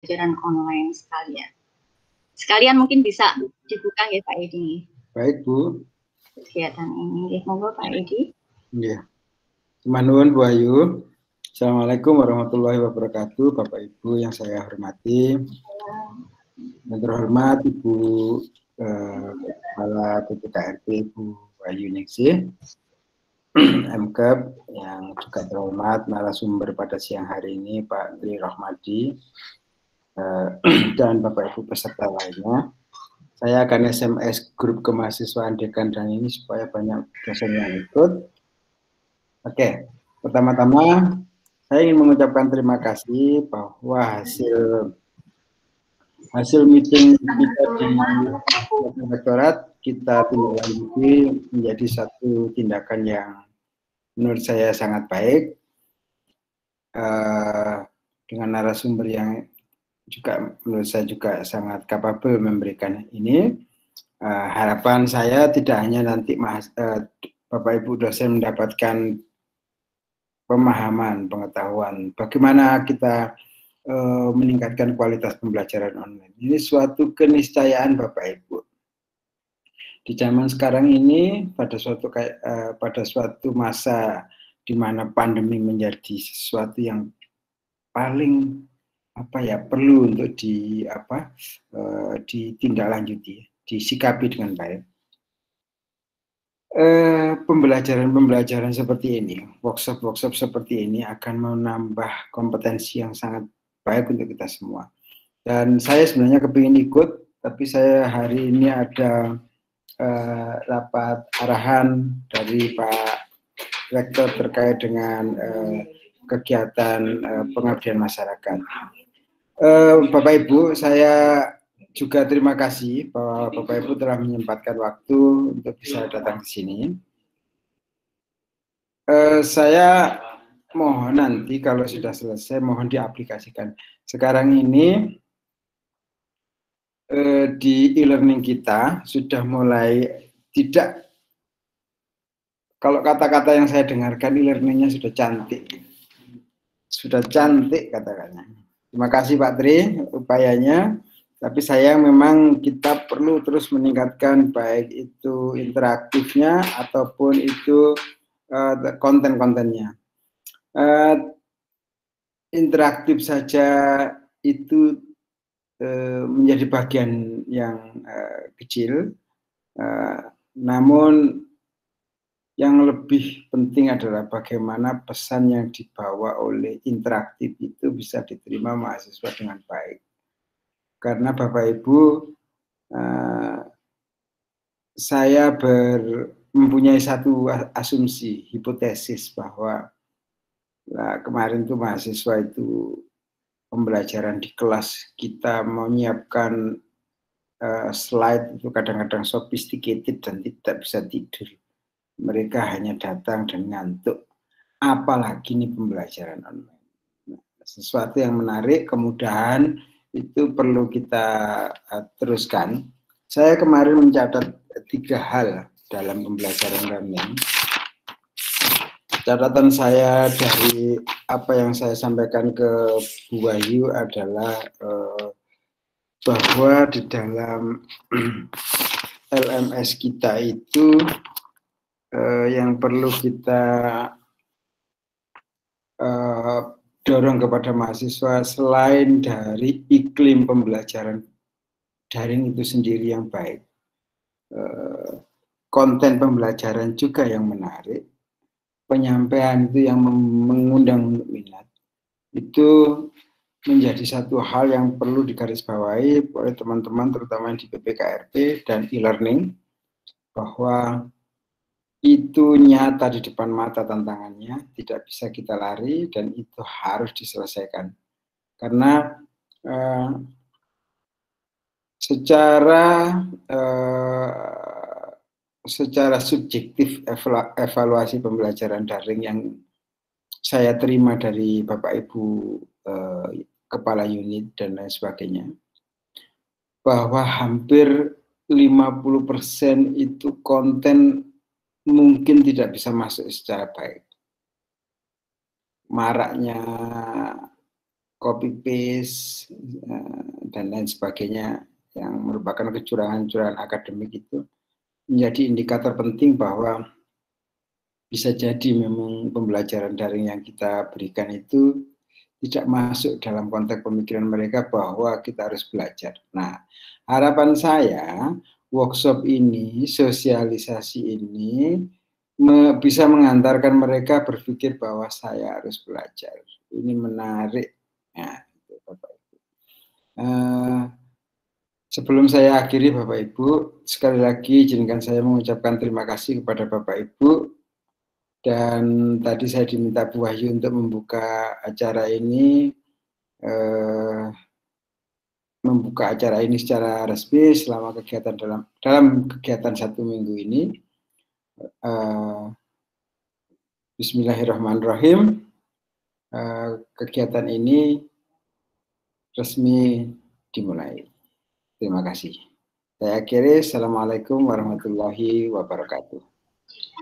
pembelajaran online sekalian. Sekalian mungkin bisa dibuka ya Pak Edi. Baik Bu. Kegiatan ini, monggo Pak Edi. Ya. Nuwun Bu Ayu. Assalamualaikum warahmatullahi wabarakatuh, Bapak Ibu yang saya hormati. Yang terhormat Ibu Kepala PPKRP Ibu Ayu Ningsih, MKep, yang juga terhormat narasumber pada siang hari ini Pak Tri Rohmadi, dan Bapak Ibu peserta lainnya. Saya akan SMS grup kemahasiswaan dekan dan ini supaya banyak dosen yang ikut. Oke, pertama-tama saya ingin mengucapkan terima kasih bahwa hasil meeting kita di rektorat kita tindak lanjuti menjadi satu tindakan yang menurut saya sangat baik, dengan narasumber yang juga menurut saya juga sangat kapabel memberikan ini. Harapan saya tidak hanya nanti Bapak Ibu dosen mendapatkan pemahaman, pengetahuan bagaimana kita meningkatkan kualitas pembelajaran online. Ini suatu keniscayaan Bapak Ibu. Di zaman sekarang ini pada suatu masa di mana pandemi menjadi sesuatu yang paling perlu untuk ditindaklanjuti, disikapi dengan baik. Pembelajaran seperti ini, workshop seperti ini akan menambah kompetensi yang sangat baik untuk kita semua. Dan saya sebenarnya kepingin ikut, tapi saya hari ini ada rapat arahan dari Pak Rektor terkait dengan kegiatan pengabdian masyarakat. Bapak Ibu, saya juga terima kasih bahwa Bapak Ibu telah menyempatkan waktu untuk bisa datang ke sini. Saya mohon nanti kalau sudah selesai mohon diaplikasikan. Sekarang ini di e-learning kita sudah mulai tidak, kalau kata-kata yang saya dengarkan e-learningnya sudah cantik kata-katanya. Terima kasih Pak Tri upayanya. Tapi sayang memang kita perlu terus meningkatkan baik itu interaktifnya ataupun itu konten-kontennya. Interaktif saja itu menjadi bagian yang kecil, namun yang lebih penting adalah bagaimana pesan yang dibawa oleh interaktif itu bisa diterima mahasiswa dengan baik. Karena Bapak Ibu, saya mempunyai satu asumsi, hipotesis bahwa kemarin itu mahasiswa itu pembelajaran di kelas kita menyiapkan slide itu kadang-kadang sophisticated dan tidak bisa tidur. Mereka hanya datang dan ngantuk. Apalagi ini pembelajaran online. Sesuatu yang menarik, kemudahan itu perlu kita teruskan. Saya kemarin mencatat 3 hal dalam pembelajaran learning. Catatan saya dari apa yang saya sampaikan ke Bu Wahyu adalah bahwa di dalam LMS kita itu yang perlu kita dorong kepada mahasiswa selain dari iklim pembelajaran daring itu sendiri yang baik, konten pembelajaran juga yang menarik, penyampaian itu yang mengundang minat, itu menjadi satu hal yang perlu digarisbawahi oleh teman-teman terutama di PPKRP dan e-learning, bahwa itu nyata di depan mata tantangannya, tidak bisa kita lari dan itu harus diselesaikan. Karena secara subjektif evaluasi pembelajaran daring yang saya terima dari Bapak Ibu kepala unit dan lain sebagainya, bahwa hampir 50% itu konten mungkin tidak bisa masuk secara baik. Maraknya copy paste dan lain sebagainya yang merupakan kecurangan-kecurangan akademik itu menjadi indikator penting bahwa bisa jadi memang pembelajaran daring yang kita berikan itu tidak masuk dalam konteks pemikiran mereka bahwa kita harus belajar. Nah, harapan saya workshop ini, sosialisasi ini bisa mengantarkan mereka berpikir bahwa saya harus belajar. Ini menarik. Nah, itu Bapak Ibu. Sebelum saya akhiri Bapak Ibu, sekali lagi izinkan saya mengucapkan terima kasih kepada Bapak Ibu. Dan tadi saya diminta Bu Wahyu untuk membuka acara ini, secara resmi selama kegiatan dalam kegiatan 1 minggu ini. Bismillahirrahmanirrahim. Kegiatan ini resmi dimulai. Terima kasih. Saya akhiri. Assalamualaikum warahmatullahi wabarakatuh.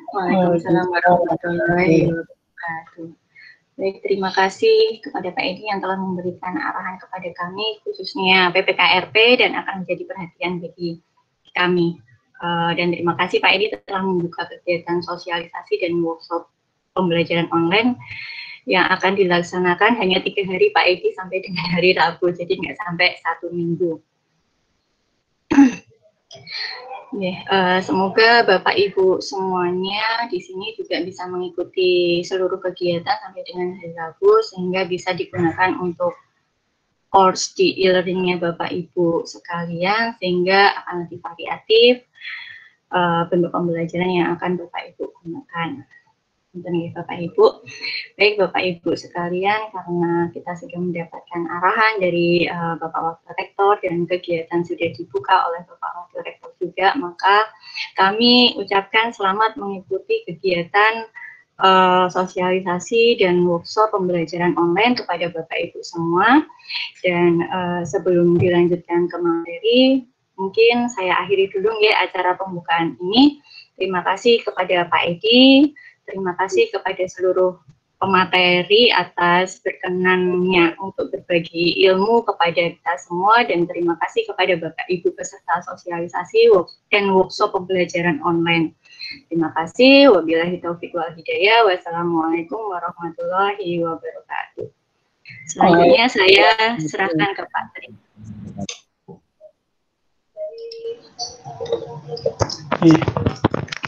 Waalaikumsalam warahmatullahi wabarakatuh. Baik, terima kasih kepada Pak Edi yang telah memberikan arahan kepada kami, khususnya PPKRP, dan akan menjadi perhatian bagi kami. Dan terima kasih Pak Edi telah membuka kegiatan sosialisasi dan workshop pembelajaran online yang akan dilaksanakan hanya 3 hari Pak Edi sampai dengan hari Rabu, jadi nggak sampai 1 minggu. Semoga Bapak Ibu semuanya di sini juga bisa mengikuti seluruh kegiatan sampai dengan hari Rabu, sehingga bisa digunakan untuk course di e-learningnya Bapak Ibu sekalian, sehingga akan lebih variatif bentuk pembelajaran yang akan Bapak Ibu gunakan. Untuk Bapak Ibu, baik Bapak Ibu sekalian, karena kita sudah mendapatkan arahan dari Bapak Wakil Rektor dan kegiatan sudah dibuka oleh Bapak Wakil Rektor juga, maka kami ucapkan selamat mengikuti kegiatan sosialisasi dan workshop pembelajaran online kepada Bapak Ibu semua. Dan sebelum dilanjutkan ke materi, mungkin saya akhiri dulu ya acara pembukaan ini. Terima kasih kepada Pak Edi. Terima kasih kepada seluruh pemateri atas berkenannya untuk berbagi ilmu kepada kita semua, dan terima kasih kepada Bapak Ibu peserta sosialisasi dan workshop pembelajaran online. Terima kasih. Wabillahi taufiq wal hidayah. Wassalamualaikum warahmatullahi wabarakatuh. Selanjutnya saya serahkan ke Pak Tri.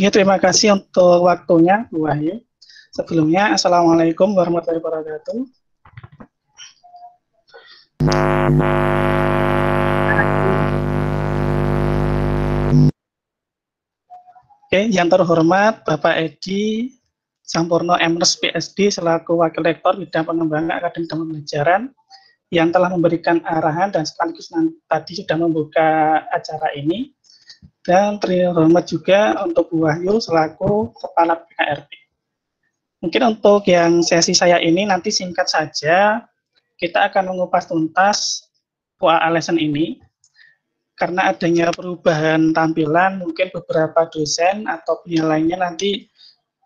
Ya, terima kasih untuk waktunya, Bu Wahyu. Sebelumnya, Assalamualaikum warahmatullahi wabarakatuh. Oke, yang terhormat Bapak Edi Sampurno M.Res PSD selaku Wakil Rektor Bidang Pengembangan Akademik dan Pembelajaran yang telah memberikan arahan dan sekaligus tadi sudah membuka acara ini. Dan terhormat juga untuk Bu Wahyu selaku Kepala PKRP. Mungkin untuk yang sesi saya ini nanti singkat saja, kita akan mengupas tuntas PUA lesson ini. Karena adanya perubahan tampilan, mungkin beberapa dosen atau penilainya nanti,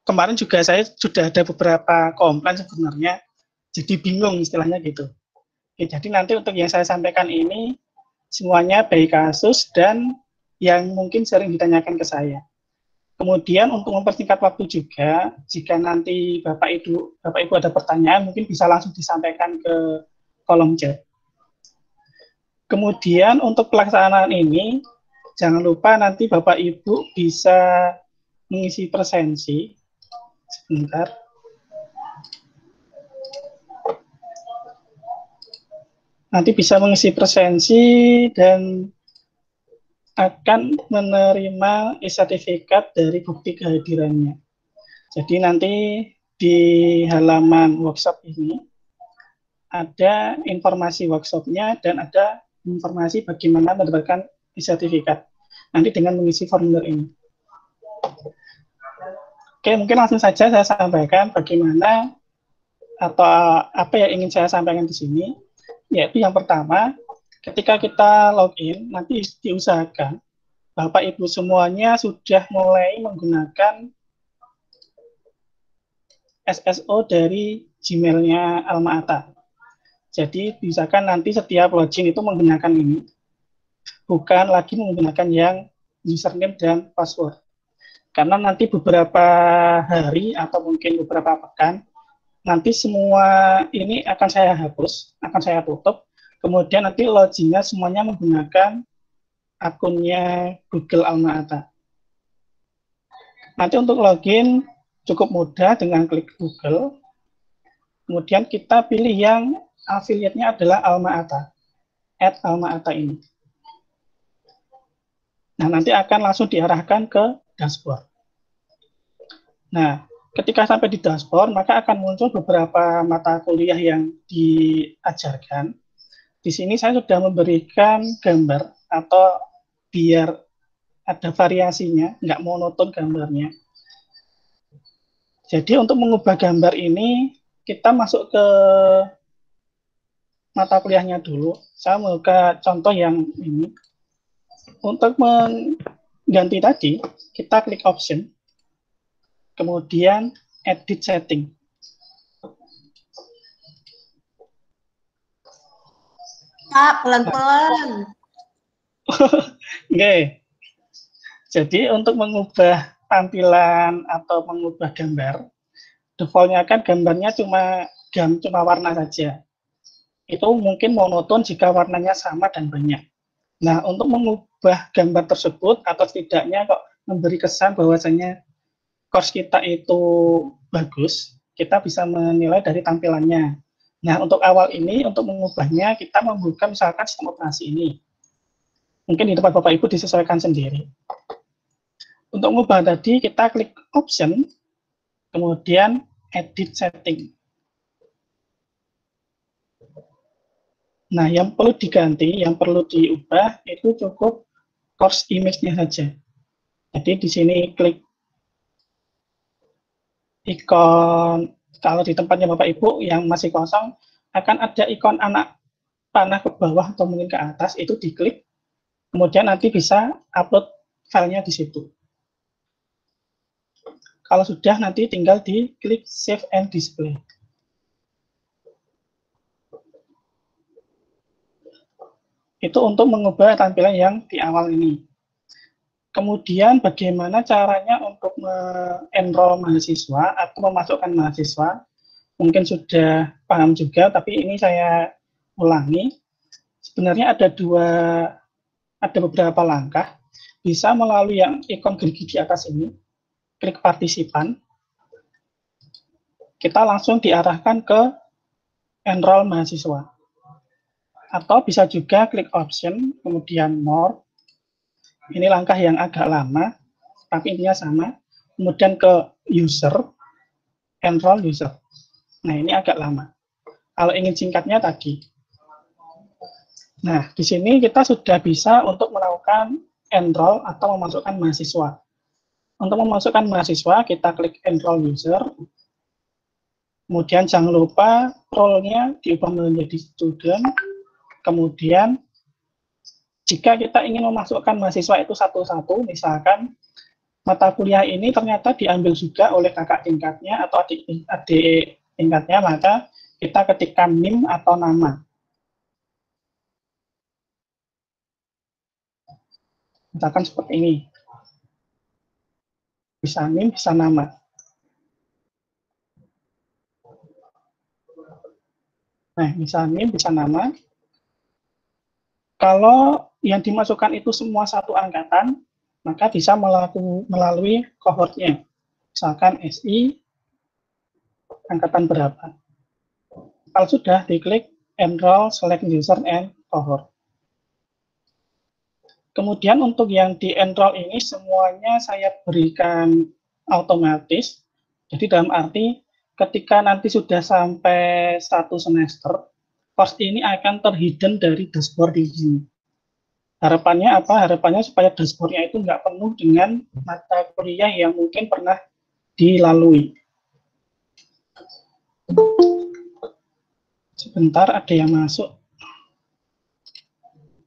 kemarin juga saya sudah ada beberapa komplain sebenarnya, jadi bingung istilahnya gitu. Oke, jadi nanti untuk yang saya sampaikan ini, semuanya baik kasus dan yang mungkin sering ditanyakan ke saya. Kemudian untuk mempersingkat waktu juga, jika nanti Bapak Ibu ada pertanyaan, mungkin bisa langsung disampaikan ke kolom chat. Kemudian untuk pelaksanaan ini, jangan lupa nanti Bapak Ibu bisa mengisi presensi. Sebentar. Nanti bisa mengisi presensi dan akan menerima e-sertifikat dari bukti kehadirannya. Jadi nanti di halaman workshop ini ada informasi workshopnya dan ada informasi bagaimana mendapatkan e-sertifikat. Nanti dengan mengisi formulir ini. Oke, mungkin langsung saja saya sampaikan bagaimana atau apa yang ingin saya sampaikan di sini. Yaitu yang pertama, ketika kita login, nanti diusahakan Bapak Ibu semuanya sudah mulai menggunakan SSO dari Gmail-nya Alma Ata. Jadi misalkan nanti setiap login itu menggunakan ini, bukan lagi menggunakan yang username dan password. Karena nanti beberapa hari atau mungkin beberapa pekan, nanti semua ini akan saya hapus, akan saya tutup, kemudian nanti loginnya semuanya menggunakan akunnya Google Alma Ata. Nanti untuk login cukup mudah dengan klik Google, kemudian kita pilih yang affiliate-nya adalah Alma Ata, @Alma Ata ini. Nah, nanti akan langsung diarahkan ke dashboard. Nah, ketika sampai di dashboard, maka akan muncul beberapa mata kuliah yang diajarkan. Di sini saya sudah memberikan gambar atau biar ada variasinya, nggak monoton gambarnya. Jadi untuk mengubah gambar ini, kita masuk ke mata kuliahnya dulu. Saya membuka contoh yang ini. Untuk mengganti tadi, kita klik option, kemudian edit setting. Pak, pelan-pelan. Oke. Jadi untuk mengubah tampilan atau mengubah gambar, defaultnya kan gambarnya cuma warna saja. Itu mungkin monoton jika warnanya sama dan banyak. Nah, untuk mengubah gambar tersebut atau setidaknya kok memberi kesan bahwasanya course kita itu bagus, kita bisa menilai dari tampilannya. Nah, untuk awal ini, untuk mengubahnya, kita membuka misalkan sistem operasi ini. Mungkin di tempat Bapak Ibu disesuaikan sendiri. Untuk mengubah tadi, kita klik option, kemudian edit setting. Nah, yang perlu diganti, yang perlu diubah, itu cukup course image-nya saja. Jadi di sini klik ikon, kalau di tempatnya Bapak Ibu yang masih kosong, akan ada ikon anak panah ke bawah atau mungkin ke atas, itu diklik, kemudian nanti bisa upload filenya di situ. Kalau sudah, nanti tinggal diklik save and display. Itu untuk mengubah tampilan yang di awal ini. Kemudian bagaimana caranya untuk enroll mahasiswa atau memasukkan mahasiswa? Mungkin sudah paham juga, tapi ini saya ulangi. Sebenarnya ada beberapa langkah. Bisa melalui yang ikon gerigi di atas ini, klik partisipan. Kita langsung diarahkan ke enroll mahasiswa. Atau bisa juga klik option, kemudian more. Ini langkah yang agak lama, tapi intinya sama. Kemudian ke user, enroll user. Nah, ini agak lama. Kalau ingin singkatnya tadi. Nah, di sini kita sudah bisa untuk melakukan enroll atau memasukkan mahasiswa. Untuk memasukkan mahasiswa, kita klik enroll user. Kemudian jangan lupa role-nya diubah menjadi student. Kemudian, jika kita ingin memasukkan mahasiswa itu satu-satu, misalkan mata kuliah ini ternyata diambil juga oleh kakak tingkatnya atau adik tingkatnya, maka kita ketikkan NIM atau nama. Misalkan seperti ini. Bisa NIM, bisa nama. Nah, bisa NIM, bisa nama. Kalau yang dimasukkan itu semua satu angkatan, maka bisa melalui cohortnya. Misalkan SI, angkatan berapa. Kalau sudah, diklik enroll, select user, and cohort. Kemudian untuk yang di-enroll ini semuanya saya berikan otomatis. Jadi dalam arti ketika nanti sudah sampai 1 semester, course ini akan terhidden dari dashboard di sini. Harapannya apa? Harapannya supaya dashboardnya itu nggak penuh dengan mata kuliah yang mungkin pernah dilalui. Sebentar, ada yang masuk.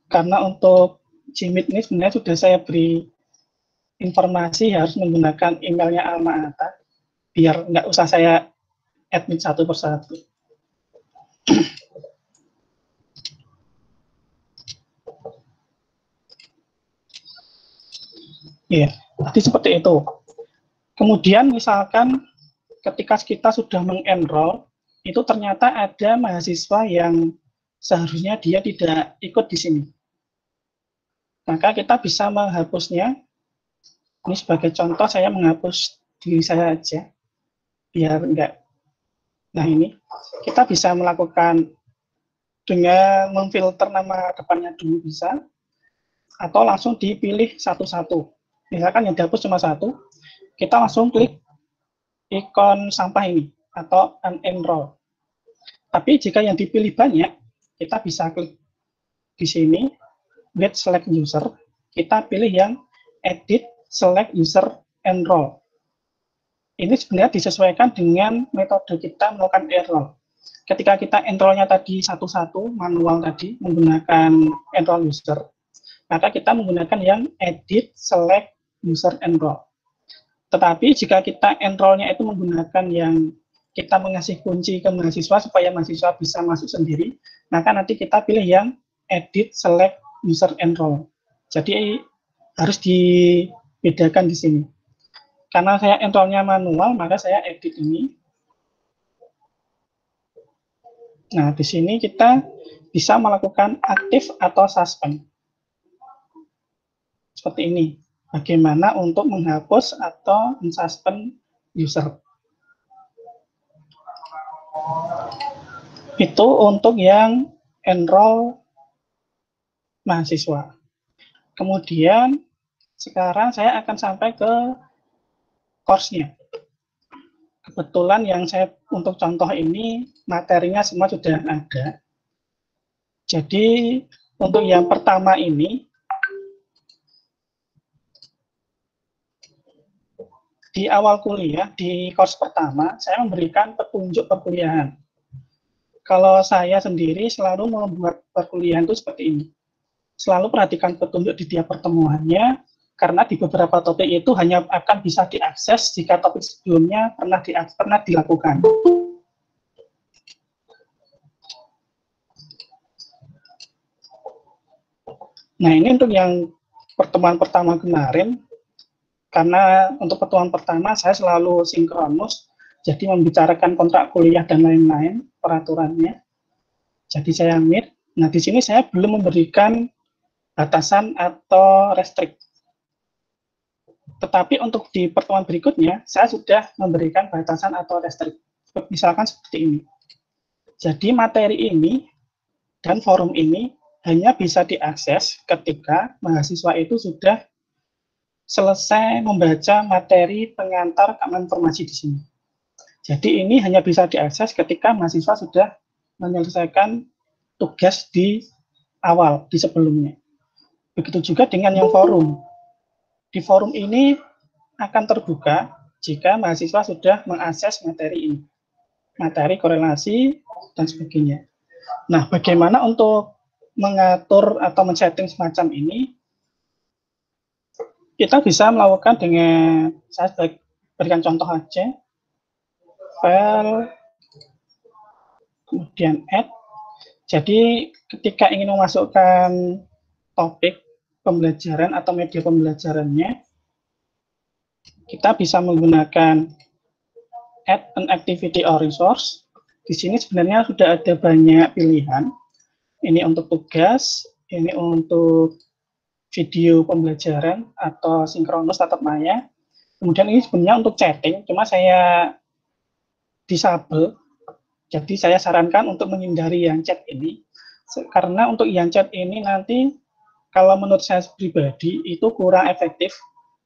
Karena untuk Jimit ini sebenarnya sudah saya beri informasi harus menggunakan emailnya Alma Ata, biar nggak usah saya admit satu persatu. Ya, jadi seperti itu. Kemudian misalkan ketika kita sudah mengenroll, itu ternyata ada mahasiswa yang seharusnya dia tidak ikut di sini. Maka kita bisa menghapusnya. Ini sebagai contoh saya menghapus diri saya aja, biar enggak. Nah ini, kita bisa melakukan dengan memfilter nama depannya dulu bisa, atau langsung dipilih satu-satu. Misalkan yang dihapus cuma satu, kita langsung klik ikon sampah ini, atau unenroll. Tapi jika yang dipilih banyak, kita bisa klik di sini, get select user, kita pilih yang edit select user enroll. Ini sebenarnya disesuaikan dengan metode kita melakukan enroll. Ketika kita enrollnya tadi satu-satu, manual tadi, menggunakan enroll user, maka kita menggunakan yang edit select user enroll. Tetapi jika kita enrollnya itu menggunakan yang kita mengasih kunci ke mahasiswa supaya mahasiswa bisa masuk sendiri, maka nanti kita pilih yang edit select user enroll. Jadi harus dibedakan di sini. Karena saya enrollnya manual, maka saya edit ini. Nah, di sini kita bisa melakukan aktif atau suspend. Seperti ini. Bagaimana untuk menghapus atau mensuspend user. Itu untuk yang enroll mahasiswa. Kemudian, sekarang saya akan sampai ke course-nya. Kebetulan yang saya untuk contoh ini materinya semua sudah ada. Jadi untuk yang pertama ini di awal kuliah di course pertama saya memberikan petunjuk perkuliahan. Kalau saya sendiri selalu membuat perkuliahan itu seperti ini. Selalu perhatikan petunjuk di tiap pertemuannya, karena di beberapa topik itu hanya akan bisa diakses jika topik sebelumnya pernah dilakukan. Nah, ini untuk yang pertemuan pertama kemarin, karena untuk pertemuan pertama saya selalu sinkronus, jadi membicarakan kontrak kuliah dan lain-lain, peraturannya. Jadi saya mute. Nah, di sini saya belum memberikan batasan atau restrict. Tetapi untuk di pertemuan berikutnya, saya sudah memberikan batasan atau restrict. Misalkan seperti ini. Jadi materi ini dan forum ini hanya bisa diakses ketika mahasiswa itu sudah selesai membaca materi pengantar keamanan informasi di sini. Jadi ini hanya bisa diakses ketika mahasiswa sudah menyelesaikan tugas di awal, di sebelumnya. Begitu juga dengan yang forum. Di forum ini akan terbuka jika mahasiswa sudah mengakses materi ini. Materi, korelasi, dan sebagainya. Nah, bagaimana untuk mengatur atau men-setting semacam ini? Kita bisa melakukan dengan, saya berikan contoh aja, file, kemudian add. Jadi ketika ingin memasukkan topik pembelajaran atau media pembelajarannya, kita bisa menggunakan add an activity or resource. Di sini sebenarnya sudah ada banyak pilihan. Ini untuk tugas, ini untuk video pembelajaran atau sinkronus tatap maya. Kemudian ini sebenarnya untuk chatting, cuma saya disable. Jadi saya sarankan untuk menghindari yang chat ini, karena untuk yang chat ini nanti kalau menurut saya pribadi itu kurang efektif,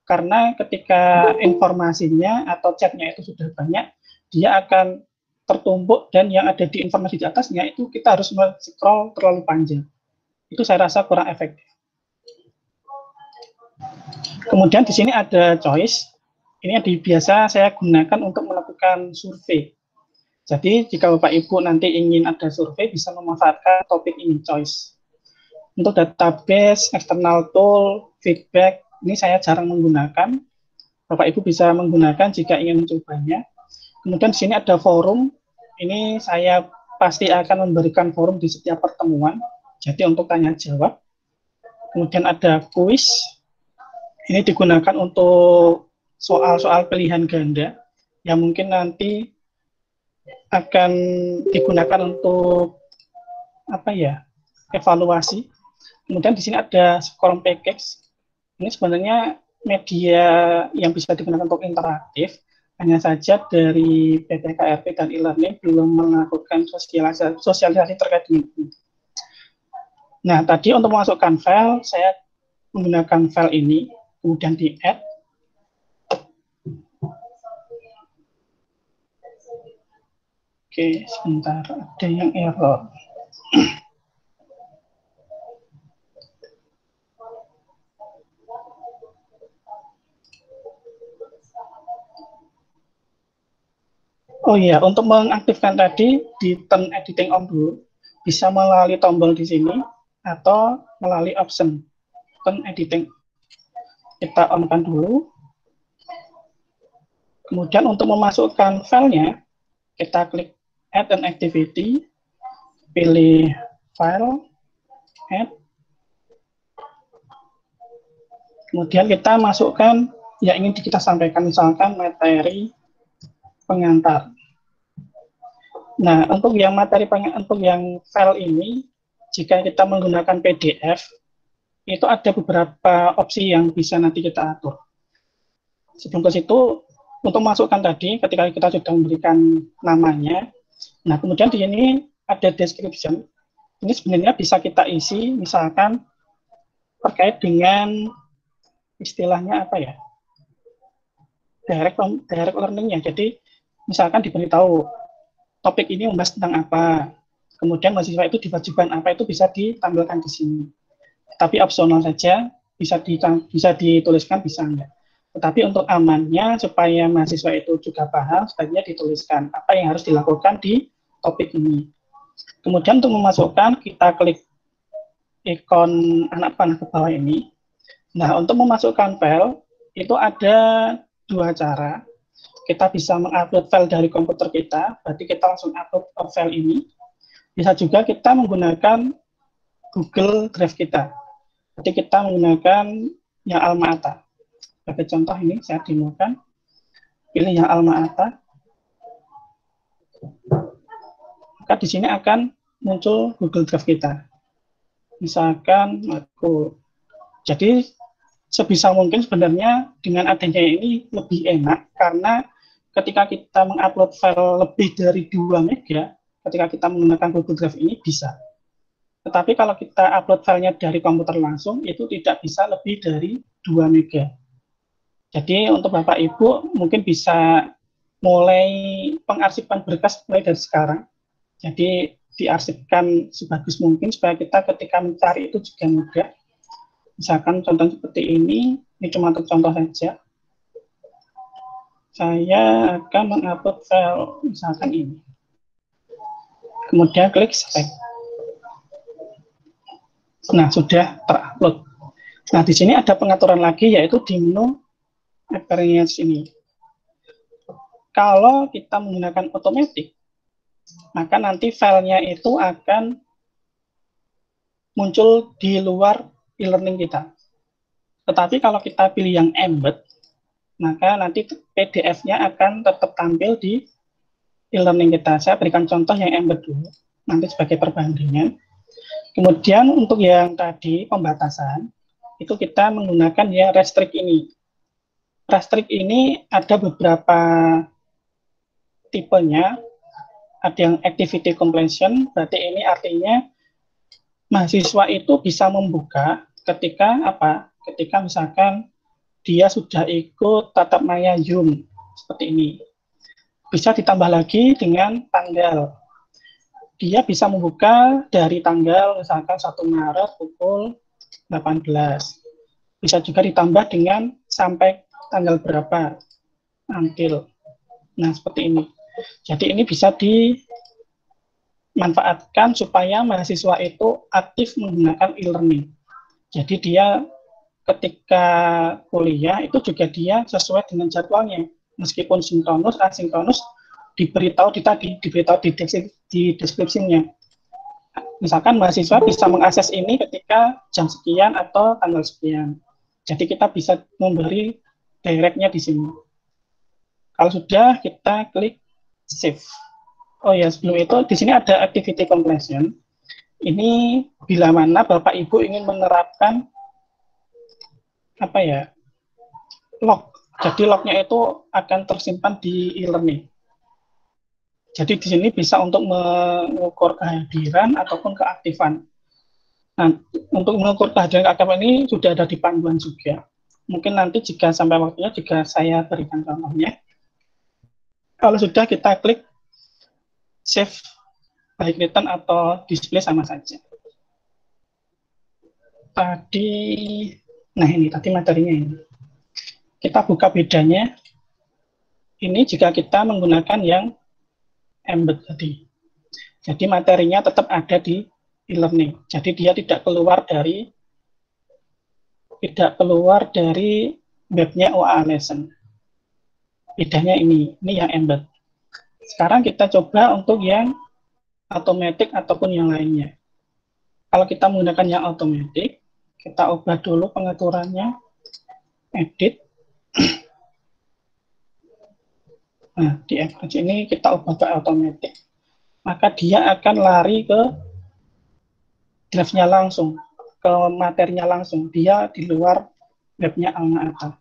karena ketika informasinya atau chatnya itu sudah banyak, dia akan tertumpuk dan yang ada di informasi di atasnya itu kita harus scroll terlalu panjang. Itu saya rasa kurang efektif. Kemudian di sini ada choice. Ini yang biasa saya gunakan untuk melakukan survei. Jadi jika Bapak Ibu nanti ingin ada survei, bisa memanfaatkan topik ini, choice. Untuk database, external tool, feedback, ini saya jarang menggunakan. Bapak Ibu bisa menggunakan jika ingin mencobanya. Kemudian di sini ada forum. Ini saya pasti akan memberikan forum di setiap pertemuan. Jadi untuk tanya jawab. Kemudian ada quiz. Ini digunakan untuk soal-soal pilihan ganda yang mungkin nanti akan digunakan untuk apa ya, evaluasi. Kemudian di sini ada Scrum Package. Ini sebenarnya media yang bisa digunakan untuk interaktif. Hanya saja dari PPKRP dan e-learning belum melakukan sosialisasi terkait dengan ini. Nah, tadi untuk memasukkan file, saya menggunakan file ini, kemudian di-add. Oke, sebentar, ada yang error. Oh iya, untuk mengaktifkan tadi, di turn editing on dulu, bisa melalui tombol di sini, atau melalui option turn editing. Kita on-kan dulu. Kemudian untuk memasukkan filenya, kita klik Add an Activity, pilih File, Add. Kemudian kita masukkan yang ingin kita sampaikan, misalkan materi pengantar. Nah, untuk yang file ini, jika kita menggunakan PDF, itu ada beberapa opsi yang bisa nanti kita atur. Sebelum ke situ, untuk masukkan tadi, ketika kita sudah memberikan namanya, nah kemudian di sini ada description. Ini sebenarnya bisa kita isi, misalkan terkait dengan istilahnya apa ya, direct learning-nya. Jadi misalkan diberitahu topik ini membahas tentang apa, kemudian mahasiswa itu diwajibkan apa, itu bisa ditampilkan di sini. Tapi opsional saja, bisa dituliskan, bisa enggak. Tetapi untuk amannya, supaya mahasiswa itu juga paham, sebaiknya dituliskan apa yang harus dilakukan di topik ini. Kemudian untuk memasukkan, kita klik ikon anak panah ke bawah ini. Nah, untuk memasukkan file, itu ada dua cara. Kita bisa mengupload file dari komputer kita, berarti kita langsung upload file ini. Bisa juga kita menggunakan Google Drive kita. Jadi kita menggunakan yang Alma Ata. Sebagai contoh ini saya demokan, pilih yang Alma Ata. Maka di sini akan muncul Google Drive kita. Misalkan aku. Jadi sebisa mungkin sebenarnya dengan adanya ini lebih enak, karena ketika kita mengupload file lebih dari 2 mega, ketika kita menggunakan Google Drive ini bisa. Tetapi kalau kita upload filenya dari komputer langsung, itu tidak bisa lebih dari 2 mega. Jadi untuk Bapak Ibu mungkin bisa mulai pengarsipan berkas mulai dari sekarang. Jadi diarsipkan sebagus mungkin supaya kita ketika mencari itu juga mudah. Misalkan contoh seperti ini cuma untuk contoh saja. Saya akan mengupload file misalkan ini. Kemudian klik save. Nah, sudah terupload. Nah, di sini ada pengaturan lagi, yaitu di menu Experience ini. Kalau kita menggunakan otomatis, maka nanti filenya itu akan muncul di luar e-learning kita. Tetapi kalau kita pilih yang embed, maka nanti PDF-nya akan tetap tampil di e-learning kita. Saya berikan contoh yang embed dulu, nanti sebagai perbandingan. Kemudian untuk yang tadi pembatasan, itu kita menggunakan yang restrict ini. Restrict ini ada beberapa tipenya. Ada yang activity completion, berarti ini artinya mahasiswa itu bisa membuka ketika apa? Ketika misalkan dia sudah ikut tatap maya Zoom seperti ini. Bisa ditambah lagi dengan tanggal. Dia bisa membuka dari tanggal misalkan 1 Maret pukul 18. Bisa juga ditambah dengan sampai tanggal berapa, until. Nah, seperti ini. Jadi ini bisa dimanfaatkan supaya mahasiswa itu aktif menggunakan e-learning. Jadi dia ketika kuliah itu juga dia sesuai dengan jadwalnya. Meskipun sinkronus, asinkronus, diberitahu di deskripsinya. Misalkan mahasiswa bisa mengakses ini ketika jam sekian atau tanggal sekian. Jadi kita bisa memberi directnya di sini. Kalau sudah, kita klik save. Oh ya, sebelum itu di sini ada activity completion. Ini bila mana Bapak Ibu ingin menerapkan apa ya, log. Jadi lognya itu akan tersimpan di e-learning. Jadi di sini bisa untuk mengukur kehadiran ataupun keaktifan. Nah, untuk mengukur kehadiran keaktifan ini sudah ada di panduan juga. Mungkin nanti jika sampai waktunya juga saya berikan contohnya. Kalau sudah, kita klik save, baik written atau display sama saja. Tadi, nah ini tadi materinya ini. Kita buka bedanya. Ini jika kita menggunakan yang embed tadi. Jadi materinya tetap ada di e-learning. Jadi dia tidak keluar dari webnya OA Lesson. Bedanya ini yang embed. Sekarang kita coba untuk yang automatic ataupun yang lainnya. Kalau kita menggunakan yang automatic, kita ubah dulu pengaturannya, edit. Nah, di average ini kita ubah ke automatic. Maka dia akan lari ke drive-nya langsung, ke materinya langsung. Dia di luar webnya Alma Ata.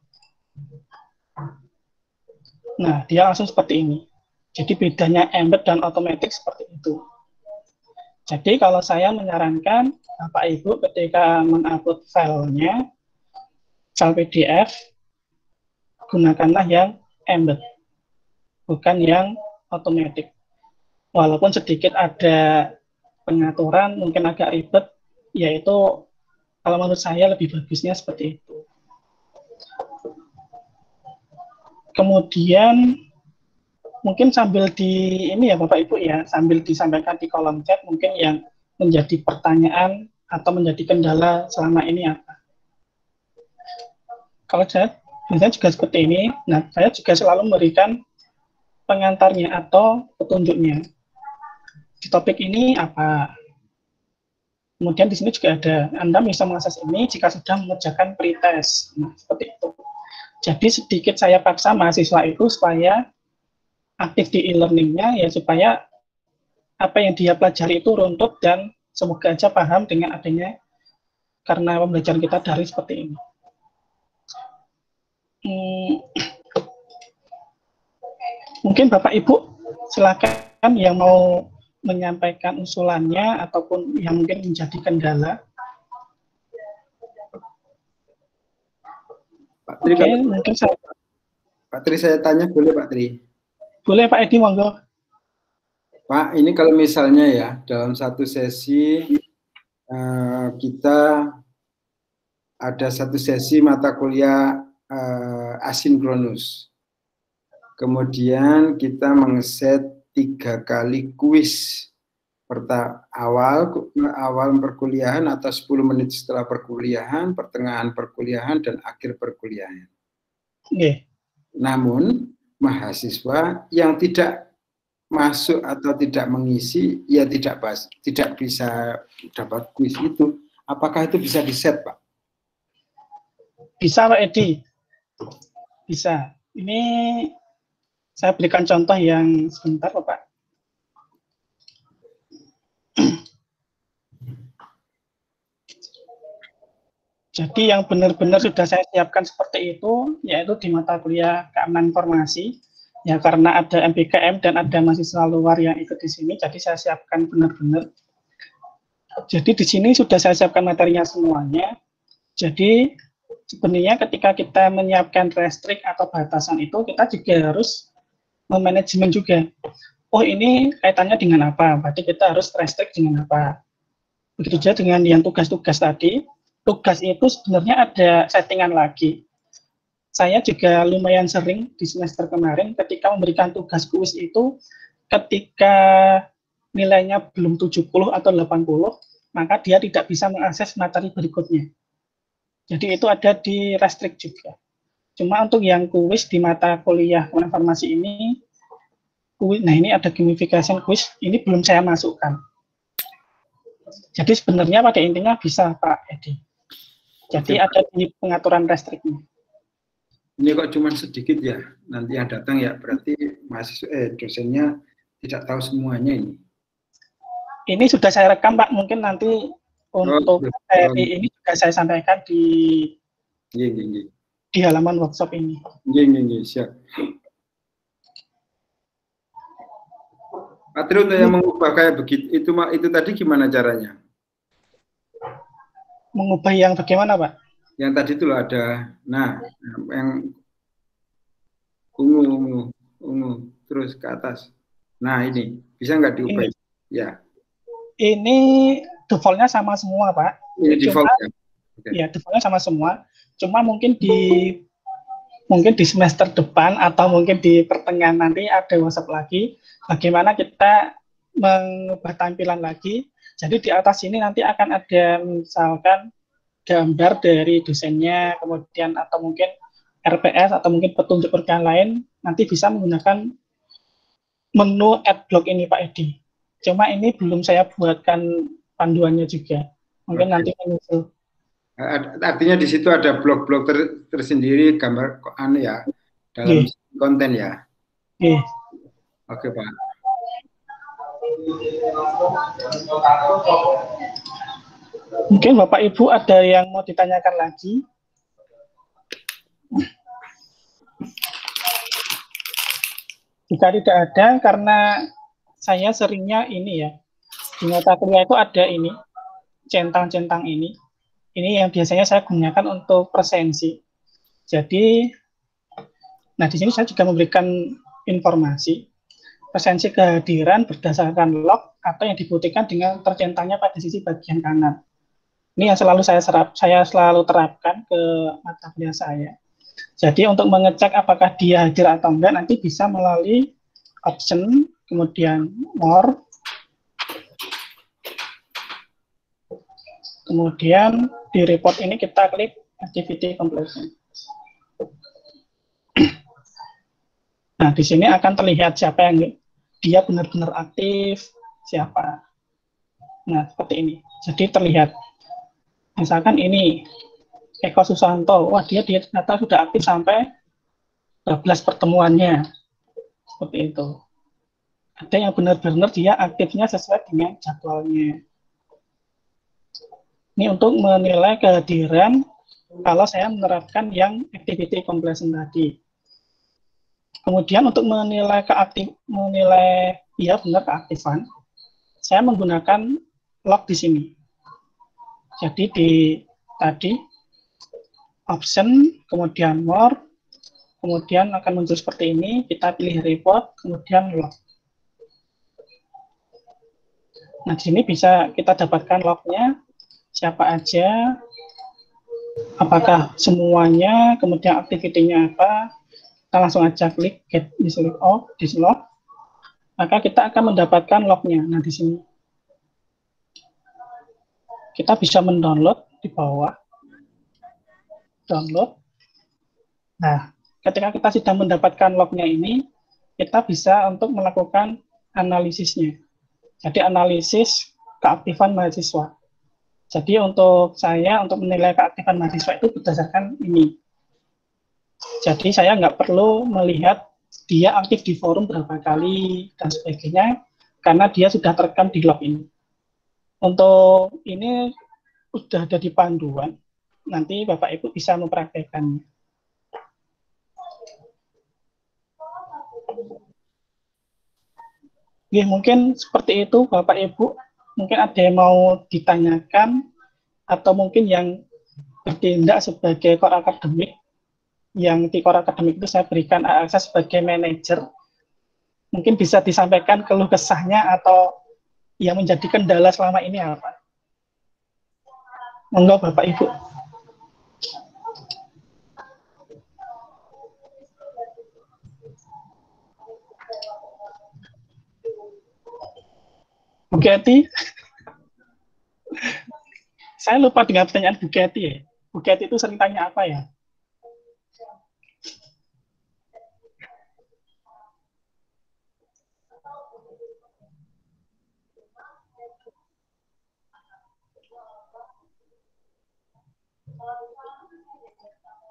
Nah, dia langsung seperti ini. Jadi bedanya embed dan automatic seperti itu. Jadi kalau saya menyarankan Bapak Ibu ketika mengupload filenya, file PDF, gunakanlah yang embed, bukan yang automatic. Walaupun sedikit ada pengaturan, mungkin agak ribet, yaitu kalau menurut saya lebih bagusnya seperti itu. Kemudian mungkin sambil di ini ya Bapak Ibu ya, sambil disampaikan di kolom chat mungkin yang menjadi pertanyaan atau menjadi kendala selama ini apa. Kalau saya biasanya juga seperti ini, nah saya juga selalu memberikan pengantarnya atau petunjuknya. Di topik ini apa. Kemudian di sini juga ada, Anda bisa mengakses ini jika sudah mengerjakan pretest. Nah, seperti itu. Jadi sedikit saya paksa mahasiswa itu supaya aktif di e-learning-nya, ya supaya apa yang dia pelajari itu runtut dan semoga aja paham dengan adanya karena pembelajaran kita daring seperti ini. Mungkin Bapak Ibu silakan yang mau menyampaikan usulannya ataupun yang mungkin menjadi kendala. Pak Tri, mungkin Pak Tri saya tanya boleh Pak Tri? Boleh Pak Edi, monggo. Pak, ini kalau misalnya ya dalam satu sesi kita ada satu sesi mata kuliah asinkronus. Kemudian kita mengeset 3 kali kuis awal perkuliahan atau 10 menit setelah perkuliahan, pertengahan perkuliahan, dan akhir perkuliahan. Okay. Namun mahasiswa yang tidak masuk atau tidak mengisi, ya tidak bisa dapat kuis itu. Apakah itu bisa di-set, Pak? Bisa, Pak Edi. Bisa. Ini saya berikan contoh yang sebentar, Pak. Jadi yang benar-benar sudah saya siapkan seperti itu, yaitu di mata kuliah keamanan informasi. Ya karena ada MBKM dan ada mahasiswa luar yang ikut di sini, jadi saya siapkan benar-benar. Jadi di sini sudah saya siapkan materinya semuanya. Jadi sebenarnya ketika kita menyiapkan restrict atau batasan itu, kita juga harus memanajemen juga. Oh ini kaitannya dengan apa? Berarti kita harus restrict dengan apa? Begitu juga dengan yang tugas-tugas tadi. Tugas itu sebenarnya ada settingan lagi. Saya juga lumayan sering di semester kemarin ketika memberikan tugas kuis itu, ketika nilainya belum 70 atau 80, maka dia tidak bisa mengakses materi berikutnya. Jadi itu ada di restrict juga. Cuma untuk yang kuis di mata kuliah informasi ini, nah ini ada gamification quiz, ini belum saya masukkan. Jadi sebenarnya pada intinya bisa Pak Edi. Jadi ada di pengaturan restriknya. Ini kok cuma sedikit ya, nanti yang datang ya berarti mahasiswa dosennya tidak tahu semuanya ini. Ini sudah saya rekam Pak, mungkin nanti untuk materi ini juga saya sampaikan di halaman workshop ini. Siap. Pak Tri, untuk yang mengubah kayak begitu, itu tadi gimana caranya? Mengubah yang bagaimana Pak? Yang tadi itu loh ada, nah yang ungu, terus ke atas. Nah ini, bisa nggak diubah? Ini. Ya. Ini defaultnya sama semua Pak. Ini default ya? Okay. Ya, defaultnya sama semua. Cuma mungkin di semester depan atau mungkin di pertengahan nanti ada workshop lagi bagaimana kita mengubah tampilan lagi. Jadi di atas ini nanti akan ada misalkan gambar dari dosennya, kemudian atau mungkin RPS atau mungkin petunjuk rekan lain, nanti bisa menggunakan menu adblock ini Pak Edi. Cuma ini belum saya buatkan panduannya juga. Mungkin nanti menyusul. Artinya di situ ada blok-blok tersendiri gambar ya dalam konten ya. Oke Pak. Mungkin Bapak Ibu ada yang mau ditanyakan lagi? Jika tidak ada, karena saya seringnya ini ya, di mata kuliah itu ada ini, centang-centang ini. Ini yang biasanya saya gunakan untuk presensi. Jadi, nah di sini saya juga memberikan informasi presensi kehadiran berdasarkan log atau yang dibuktikan dengan tercentangnya pada sisi bagian kanan. Ini yang selalu saya selalu terapkan ke mata kuliah saya. Jadi untuk mengecek apakah dia hadir atau enggak nanti bisa melalui option, kemudian more, kemudian di report ini kita klik activity completion. Nah, di sini akan terlihat siapa yang dia benar-benar aktif, siapa. Nah, seperti ini. Jadi terlihat. Misalkan ini Eko Susanto, wah dia ternyata sudah aktif sampai 12 pertemuannya. Seperti itu. Ada yang benar-benar dia aktifnya sesuai dengan jadwalnya. Ini untuk menilai kehadiran kalau saya menerapkan yang activity completion tadi. Kemudian untuk menilai ya benar keaktifan, saya menggunakan log di sini. Jadi di tadi option, kemudian more, kemudian akan muncul seperti ini, kita pilih report, kemudian log. Nah, di sini bisa kita dapatkan lognya, siapa aja, apakah semuanya, kemudian aktivitinya apa, kita langsung aja klik get this log, maka kita akan mendapatkan lognya. Nah, di sini kita bisa mendownload di bawah, download. Nah, ketika kita sudah mendapatkan lognya ini, kita bisa untuk melakukan analisisnya. Jadi analisis keaktifan mahasiswa. Jadi untuk saya, untuk menilai keaktifan mahasiswa itu berdasarkan ini. Jadi saya nggak perlu melihat dia aktif di forum berapa kali dan sebagainya, karena dia sudah terekam di log ini. Untuk ini sudah ada di panduan, nanti Bapak Ibu bisa mempraktekannya. Ya, mungkin seperti itu Bapak Ibu. Mungkin ada yang mau ditanyakan atau mungkin yang bertindak sebagai core akademik. Yang di core akademik itu saya berikan akses sebagai manajer. Mungkin bisa disampaikan keluh kesahnya atau yang menjadi kendala selama ini apa? Monggo Bapak Ibu. Bu Kety, saya lupa dengan pertanyaan Bu Kety ya. Bu Kety itu sering tanya apa ya?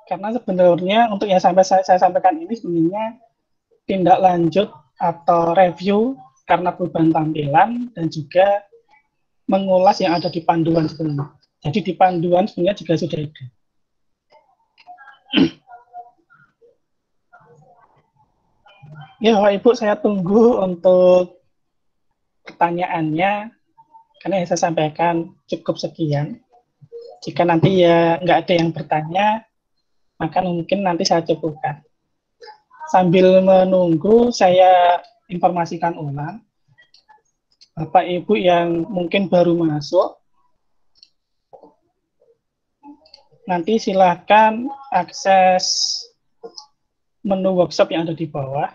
Karena sebenarnya untuk yang sampai saya sampaikan ini sebenarnya tindak lanjut atau review karena perubahan tampilan dan juga mengulas yang ada di panduan sebelumnya. Jadi di panduan sebenarnya juga sudah ada. Ya, Bapak Ibu, saya tunggu untuk pertanyaannya, karena yang saya sampaikan cukup sekian. Jika nanti ya nggak ada yang bertanya, maka mungkin nanti saya cukupkan. Sambil menunggu, saya informasikan ulang. Bapak Ibu yang mungkin baru masuk, nanti silahkan akses menu workshop yang ada di bawah.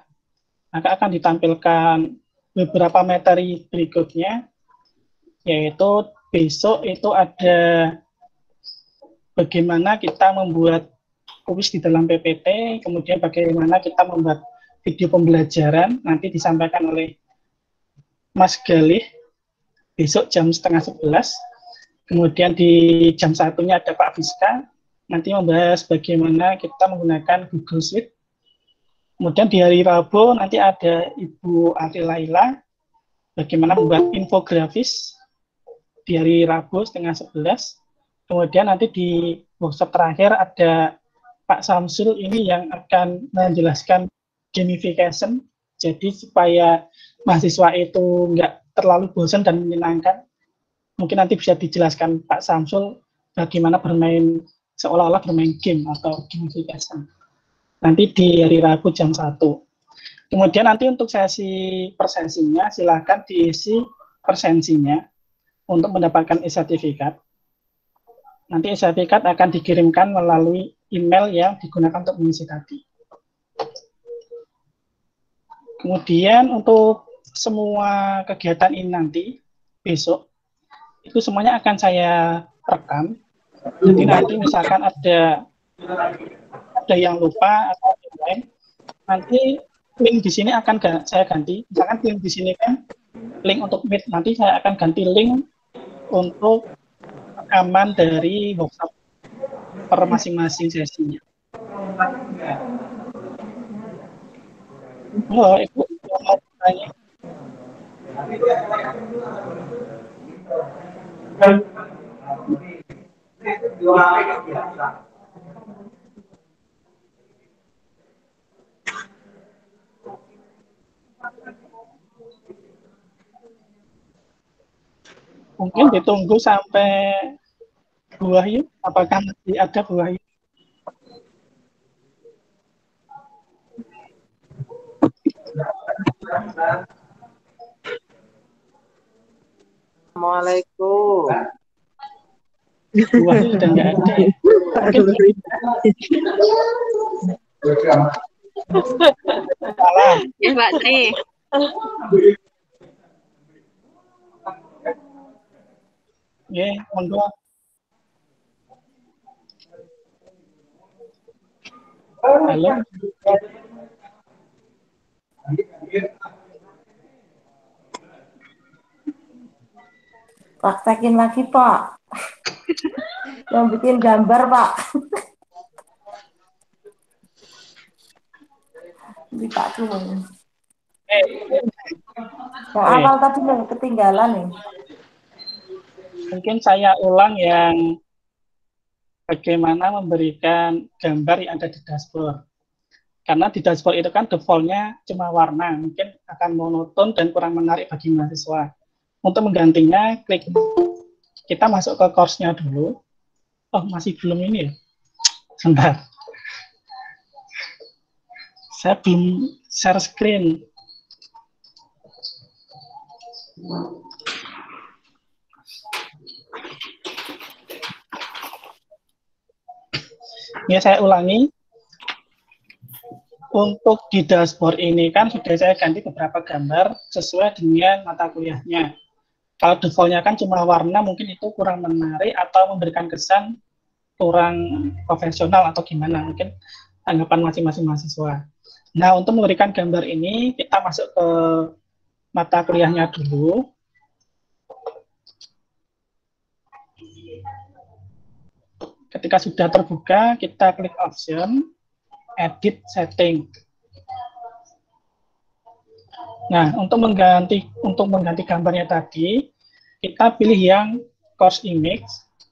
Maka akan ditampilkan beberapa materi berikutnya, yaitu besok itu ada bagaimana kita membuat kuis di dalam PPT, kemudian bagaimana kita membuat video pembelajaran, nanti disampaikan oleh Mas Galih besok jam 10:30. Kemudian di jam 1-nya ada Pak Fiska, nanti membahas bagaimana kita menggunakan Google Sheet. Kemudian di hari Rabu nanti ada Ibu Ari Laila, bagaimana membuat infografis di hari Rabu 10:30. Kemudian nanti di workshop terakhir ada Pak Samsul ini yang akan menjelaskan gamification, jadi supaya mahasiswa itu nggak terlalu bosan dan menyenangkan. Mungkin nanti bisa dijelaskan Pak Samsul bagaimana bermain seolah-olah bermain game atau gamification. Nanti di hari Rabu jam 1. Kemudian nanti untuk sesi persensinya silakan diisi persensinya untuk mendapatkan e-sertifikat. Nanti e-sertifikat akan dikirimkan melalui email yang digunakan untuk mengisi tadi. Kemudian untuk semua kegiatan ini nanti besok itu semuanya akan saya rekam. Jadi nanti misalkan ada yang lupa atau yang lain, nanti link di sini akan saya ganti. Misalkan link di sini kan link untuk Meet, nanti saya akan ganti link untuk rekaman dari workshop per masing-masing sesinya. Oh, Ibu mau bertanya? Mungkin ditunggu sampai Bu Wahyu, apakah masih ada Bu Wahyu? Assalamualaikum. Bu Wahyu sudah nggak ada ya? Mungkin salam. Ya, Mbak Tri. Ya, monggo. Halo. Praktekin lagi, Pak. Yang bikin gambar, Pak. Ini Pak tuh. Yang awal tadi yang ketinggalan nih. Mungkin saya ulang yang bagaimana memberikan gambar yang ada di dashboard. Karena di dashboard itu kan default-nya cuma warna, mungkin akan monoton dan kurang menarik bagi mahasiswa. Untuk menggantinya, klik kita masuk ke course-nya dulu. Oh, masih belum ini ya? Sebentar. Saya belum share screen. Ya, saya ulangi. Untuk di dashboard ini kan sudah saya ganti beberapa gambar sesuai dengan mata kuliahnya. Kalau default-nya kan cuma warna, mungkin itu kurang menarik atau memberikan kesan kurang profesional atau gimana, mungkin anggapan masing-masing mahasiswa. Nah, untuk memberikan gambar ini, kita masuk ke mata kuliahnya dulu. Ketika sudah terbuka, kita klik option, edit setting. Nah, untuk mengganti gambarnya tadi, kita pilih yang course image,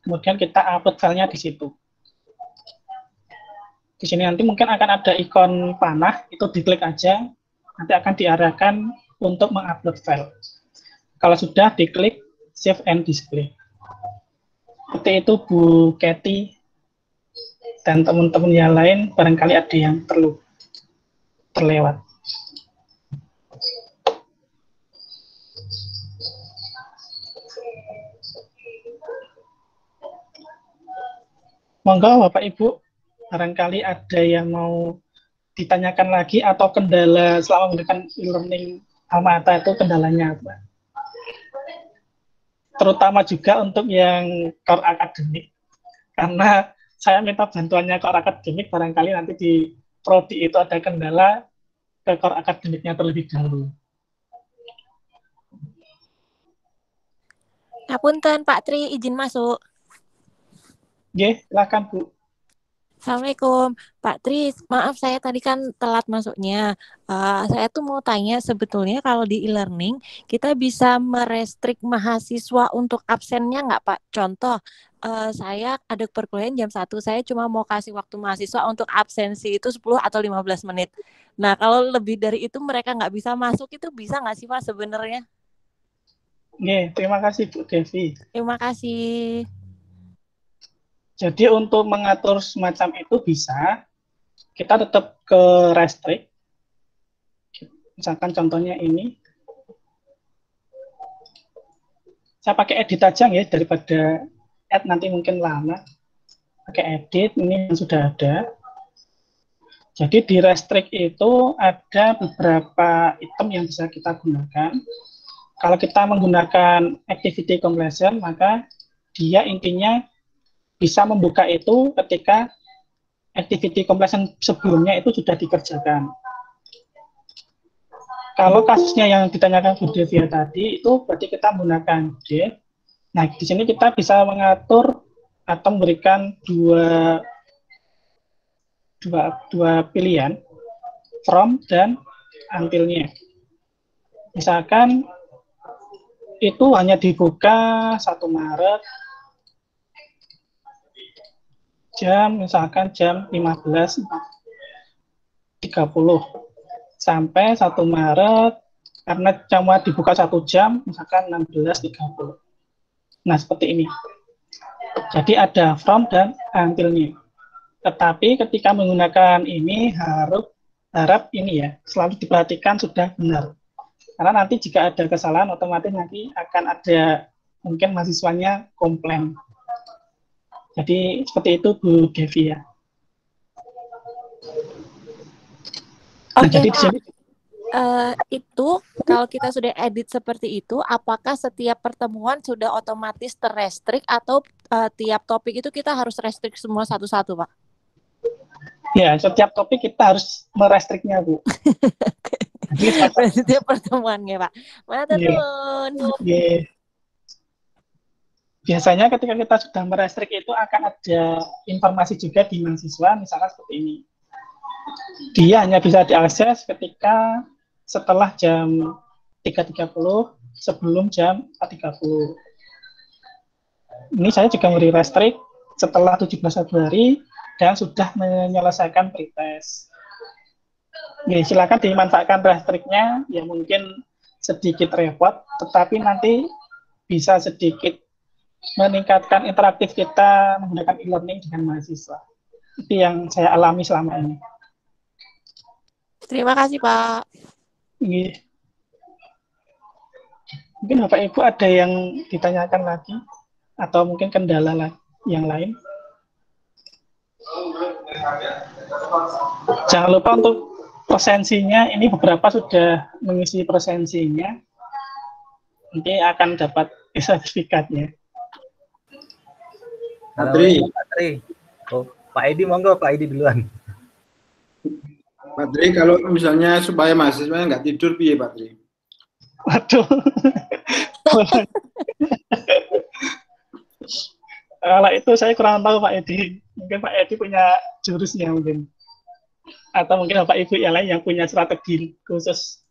kemudian kita upload filenya di situ. Di sini nanti mungkin akan ada ikon panah, itu diklik aja, nanti akan diarahkan untuk mengupload file. Kalau sudah, diklik save and display. Seperti itu Bu Kathy dan teman-teman yang lain, barangkali ada yang perlu terlewat. Monggo Bapak Ibu, barangkali ada yang mau ditanyakan lagi atau kendala selama menggunakan e-learning Almata itu kendalanya apa? Terutama juga untuk yang core akademik, karena saya minta bantuannya core akademik, barangkali nanti di prodi itu ada kendala ke core akademiknya terlebih dahulu. Ngapunten Pak Tri, izin masuk. Oke, silakan Bu. Assalamualaikum, Pak Tri. Maaf saya tadi kan telat masuknya. Saya tuh mau tanya, sebetulnya kalau di e-learning kita bisa merestrik mahasiswa untuk absennya nggak Pak? Contoh, saya ada perkuliahan jam 1, saya cuma mau kasih waktu mahasiswa untuk absensi itu 10 atau 15 menit. Nah, kalau lebih dari itu mereka nggak bisa masuk, itu bisa nggak sih Pak sebenarnya? Oke, terima kasih Bu Devi. Terima kasih. Jadi untuk mengatur semacam itu bisa, kita tetap ke restrict. Misalkan contohnya ini. Saya pakai edit aja ya, daripada add nanti mungkin lama. Pakai edit, ini yang sudah ada. Jadi di restrict itu ada beberapa item yang bisa kita gunakan. Kalau kita menggunakan activity completion, maka dia intinya bisa membuka itu ketika activity completion sebelumnya itu sudah dikerjakan. Kalau kasusnya yang ditanyakan Bu Devia tadi, itu berarti kita menggunakan date. Nah, di sini kita bisa mengatur atau memberikan dua pilihan, from dan until-nya. Misalkan itu hanya dibuka 1 Maret, misalkan jam 15.30 sampai 1 Maret, karena cuma dibuka 1 jam, misalkan 16.30. Nah, seperti ini. Jadi ada from dan until-nya. Tetapi ketika menggunakan ini harap ini ya, selalu diperhatikan sudah benar. Karena nanti jika ada kesalahan, otomatis nanti akan ada mungkin mahasiswanya komplain. Jadi seperti itu Bu Devi ya. Oke, jadi di Pak. sini Itu kalau kita sudah edit seperti itu, apakah setiap pertemuan sudah otomatis terrestrik atau tiap topik itu kita harus restrik semua satu-satu, Pak? ya, setiap topik kita harus merestriknya Bu. Setiap pertemuannya, Pak. Mana turun? Biasanya ketika kita sudah merestrik itu akan ada informasi juga di mahasiswa, misalnya seperti ini. Dia hanya bisa diakses ketika setelah jam 3.30, sebelum jam 4.30. Ini saya juga memberi restrik setelah 17 Februari dan sudah menyelesaikan pretest. Jadi, silakan dimanfaatkan restriknya, ya mungkin sedikit repot, tetapi nanti bisa sedikit meningkatkan interaktif kita menggunakan e-learning dengan mahasiswa. Itu yang saya alami selama ini. Terima kasih, Pak. Mungkin Bapak Ibu ada yang ditanyakan lagi atau mungkin kendala yang lain. Jangan lupa untuk presensinya, ini beberapa sudah mengisi presensinya. Nanti akan dapat sertifikatnya. Pak Tri. Oh, Pak Edi, monggo Pak Edi duluan. Pak Tri, kalau misalnya supaya mahasiswanya nggak tidur, piye Pak Tri? Waduh. Kalau itu saya kurang tahu Pak Edi. Mungkin Pak Edi punya jurusnya mungkin. Atau mungkin Bapak Ibu yang lain yang punya strategi khusus.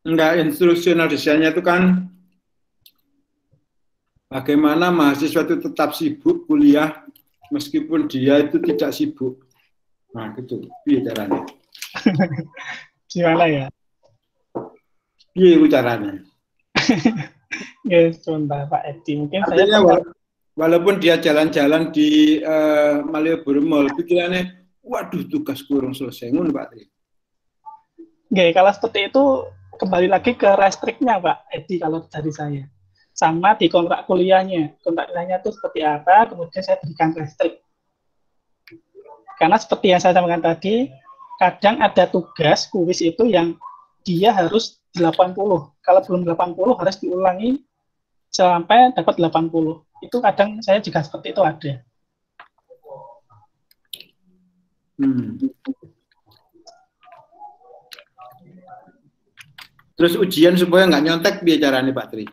Enggak, instructional design-nya itu kan bagaimana mahasiswa itu tetap sibuk kuliah meskipun dia itu tidak sibuk. Nah, gitu. Caranya. Gimana ya? Iya, caranya. Ya, sebentar Pak Edi. Mungkin Artinya, saya walaupun dia jalan-jalan di Malioboro Mall, pikirannya, waduh tugas kurang selesai. Ngono Pak Tri. Oke, kalau seperti itu kembali lagi ke restriknya Pak Edi kalau dari saya. Sama di kontrak kuliahnya. Kontrak kuliahnya itu seperti apa, kemudian saya berikan restrik. Karena seperti yang saya sampaikan tadi, kadang ada tugas kuis itu yang dia harus 80. Kalau belum 80 harus diulangi sampai dapat 80. Itu kadang saya juga seperti itu ada. Terus ujian supaya nggak nyontek biar caranya Pak Tri?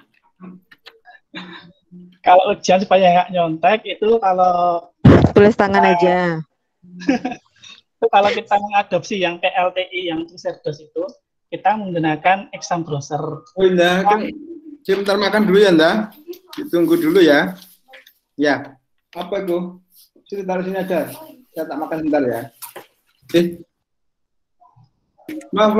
Kalau ujian supaya nggak nyontek itu kalau tulis tangan aja. Itu kalau kita mengadopsi yang PLTI yang Cerdas itu, kita menggunakan exam browser. Oh iya, kan sebentar makan dulu ya, Nda. Ditunggu dulu ya. Ya, apa itu? Sini taruh sini aja. Saya tak makan sebentar ya. Maaf.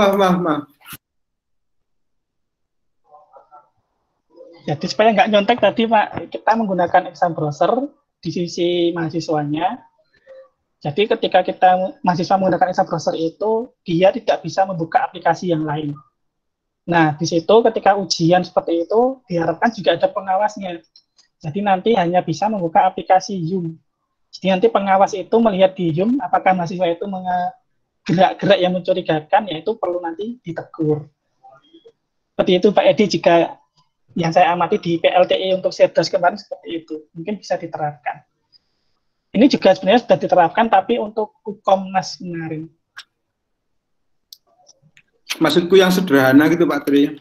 Jadi supaya nggak nyontek tadi Pak, kita menggunakan exam browser di sisi mahasiswanya. Jadi ketika mahasiswa menggunakan exam browser itu, dia tidak bisa membuka aplikasi yang lain. Nah, di situ ketika ujian seperti itu, diharapkan juga ada pengawasnya. Jadi nanti hanya bisa membuka aplikasi Zoom. Jadi nanti pengawas itu melihat di Zoom, apakah mahasiswa itu gerak-gerak yang mencurigakan, yaitu perlu nanti ditegur. Seperti itu Pak Edi, jika yang saya amati di PLTI untuk Cerdas kemarin seperti itu, mungkin bisa diterapkan. Ini juga sebenarnya sudah diterapkan, tapi untuk Komnas kemarin. Maksudku yang sederhana gitu Pak Tri.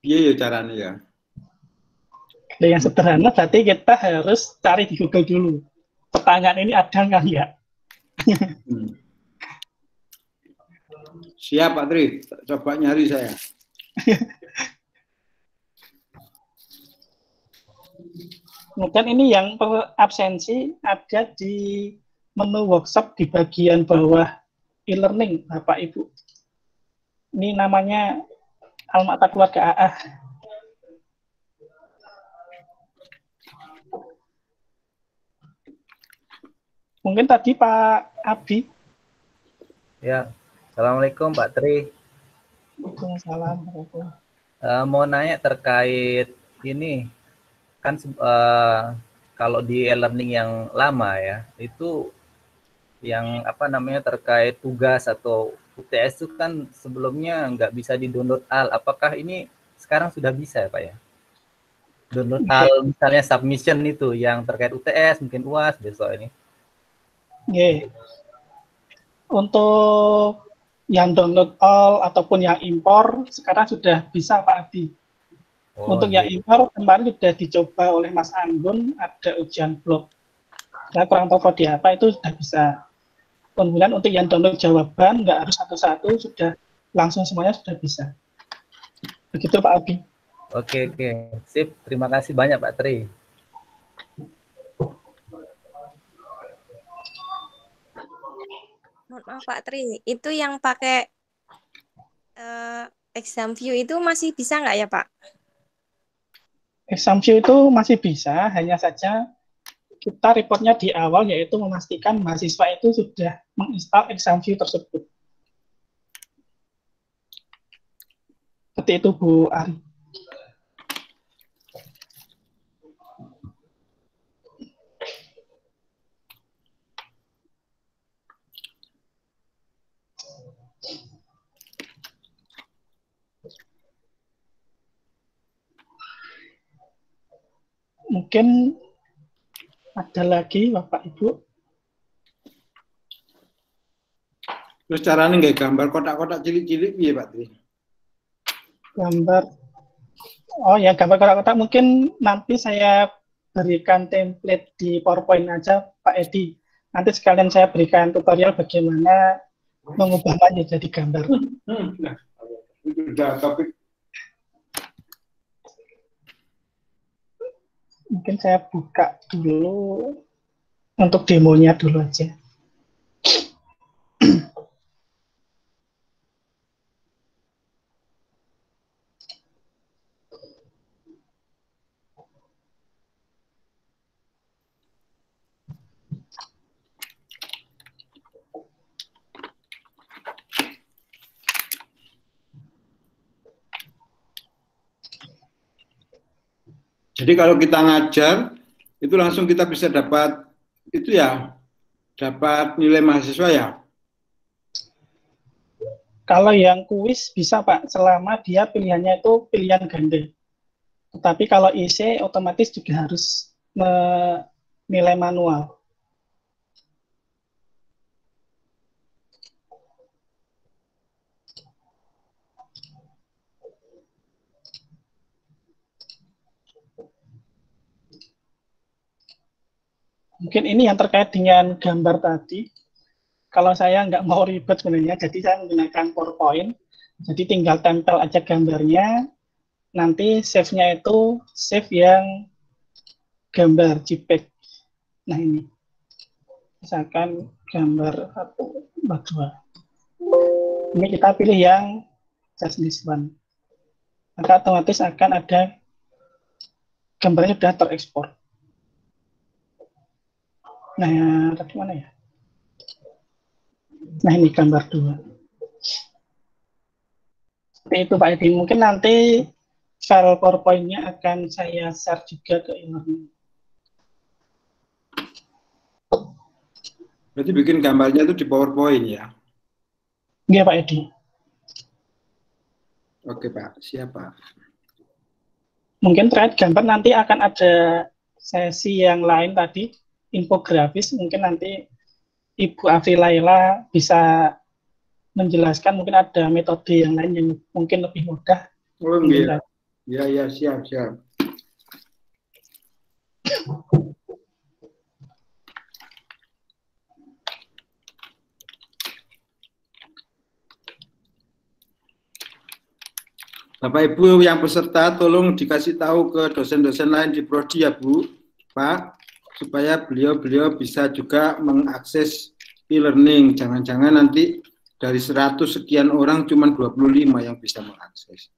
Iya ya caranya ya. Yang sederhana berarti kita harus cari di Google dulu. Pertanyaan ini ada nggak ya? Siap Pak Tri, coba nyari saya. Kemudian ini yang absensi ada di menu workshop di bagian bawah e-learning, Bapak Ibu. Ini namanya Almata Keluarga AA. Mungkin tadi Pak Abi. Ya, Assalamualaikum Pak Tri. Waalaikumsalam. Mau nanya terkait ini, kan kalau di e-learning yang lama ya, itu yang apa namanya terkait tugas atau UTS itu kan sebelumnya nggak bisa di-download AL. Apakah ini sekarang sudah bisa ya Pak ya? Download AL misalnya submission itu yang terkait UTS, mungkin UAS besok ini. Oke. Untuk yang download all ataupun yang impor sekarang sudah bisa Pak Adi. Untuk yang impor kemarin sudah dicoba oleh Mas Anggun, ada ujian blog. Saya kurang tahu kode apa, itu sudah bisa. Kemudian untuk yang download jawaban nggak harus satu-satu, sudah langsung semuanya sudah bisa. Begitu Pak Abi. Oke, sip. Terima kasih banyak Pak Tri. Maaf Pak Tri, itu yang pakai exam view itu masih bisa nggak ya Pak? Exam view itu masih bisa, hanya saja kita reportnya di awal, yaitu memastikan mahasiswa itu sudah menginstal exam view tersebut. Seperti itu Bu Ari. Mungkin ada lagi Bapak Ibu. Terus caranya nggak gambar kotak-kotak cilik-cilik ya Pak Tri? Gambar Oh ya, gambar kotak-kotak mungkin nanti saya berikan template di PowerPoint aja, Pak Edi. Nanti sekalian saya berikan tutorial bagaimana mengubahnya jadi gambar. Nah, itu udah topik. Mungkin saya buka dulu untuk demonya dulu aja. Jadi kalau kita ngajar, itu langsung kita bisa dapat itu ya, dapat nilai mahasiswa ya. Kalau yang kuis bisa Pak, selama dia pilihannya itu pilihan ganda. Tetapi kalau IC otomatis juga harus nilai manual. Mungkin ini yang terkait dengan gambar tadi. Kalau saya nggak mau ribet sebenarnya, jadi saya menggunakan PowerPoint. Jadi tinggal tempel aja gambarnya. Nanti save-nya itu save yang gambar JPEG. Nah ini, misalkan gambar 1, 2. Ini kita pilih yang just this one. Maka otomatis akan ada gambarnya sudah terekspor. Nah, tadi mana ya? Nah, ini gambar 2. Seperti itu Pak Edi. Mungkin nanti file PowerPoint-nya akan saya share juga ke e-learning. Berarti bikin gambarnya itu di PowerPoint ya? Iya Pak Edi. Oke Pak, siap Pak. Mungkin terkait gambar nanti akan ada sesi yang lain tadi, infografis. Mungkin nanti Ibu Afri Laila bisa menjelaskan, mungkin ada metode yang lain yang mungkin lebih mudah. Oh iya, iya siap. Bapak Ibu yang peserta tolong dikasih tahu ke dosen-dosen lain di prodi ya Bu, Pak, supaya beliau bisa juga mengakses e-learning. Jangan-jangan nanti dari 100 sekian orang cuma 25 yang bisa mengakses.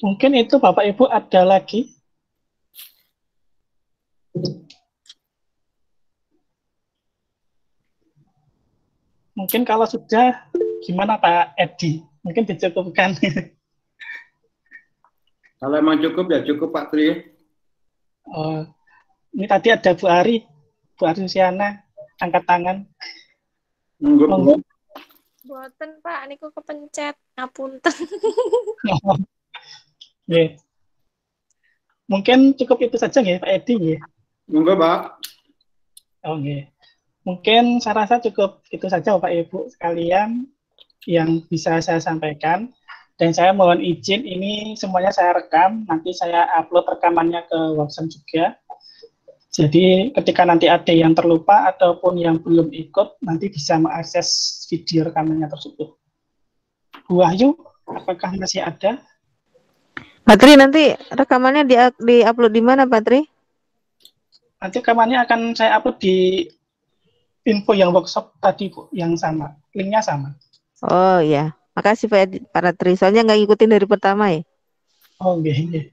Mungkin itu Bapak Ibu ada lagi. Mungkin kalau sudah, gimana Pak Edi? Mungkin dicukupkan. Kalau emang cukup ya cukup Pak Tri. Oh, ini tadi ada Bu Ari Susiana, angkat tangan. Monggo. Boten Pak, niku kepencet, ngapunten. Yeah. Mungkin cukup itu saja ya Pak Edi ya. Monggo Pak. Oh yeah. Mungkin saya rasa cukup itu saja Bapak Ibu sekalian yang bisa saya sampaikan. Dan saya mohon izin, ini semuanya saya rekam, nanti saya upload rekamannya ke website juga. Jadi ketika nanti ada yang terlupa ataupun yang belum ikut, nanti bisa mengakses video rekamannya tersebut. Bu Wahyu, apakah masih ada? Pak Tri, nanti rekamannya di-upload di mana Pak Tri? Nanti rekamannya akan saya upload di info yang workshop tadi Bu, yang sama, linknya sama. Oh ya, makasih Pak Tri, soalnya nggak ngikutin dari pertama ya. Oh iya.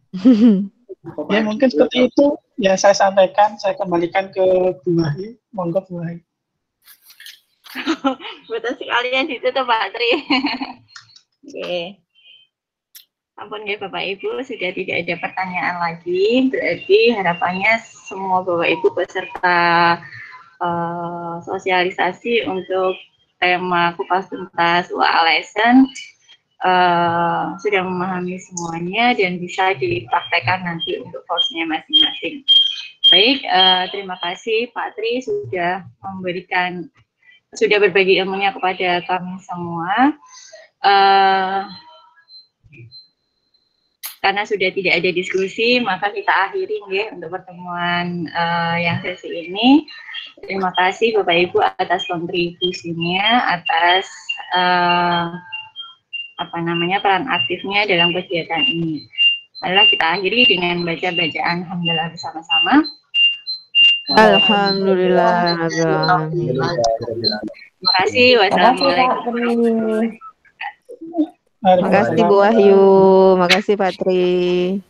Ya mungkin seperti itu yang saya sampaikan, saya kembalikan ke Bu Wahyu. Monggo Bu Wahyu. Betul sekalian ditutup Pak Tri. Oke. Ampun ya Bapak Ibu, sudah tidak ada pertanyaan lagi. Berarti harapannya semua Bapak Ibu peserta sosialisasi untuk tema kupas tuntas UA lesson sudah memahami semuanya dan bisa dipraktekkan nanti untuk course-nya masing-masing. Baik, terima kasih Pak Tri sudah berbagi ilmunya kepada kami semua. Karena sudah tidak ada diskusi, maka kita akhiri ya untuk pertemuan yang sesi ini. Terima kasih Bapak Ibu atas kontribusinya, atas peran aktifnya dalam kegiatan ini. Marilah kita akhiri dengan baca bacaan hamdalah bersama-sama. Alhamdulillah. Terima kasih. Wassalamualaikum warahmatullahi wabarakatuh. Makasih Bu Wahyu, makasih Pak Tri.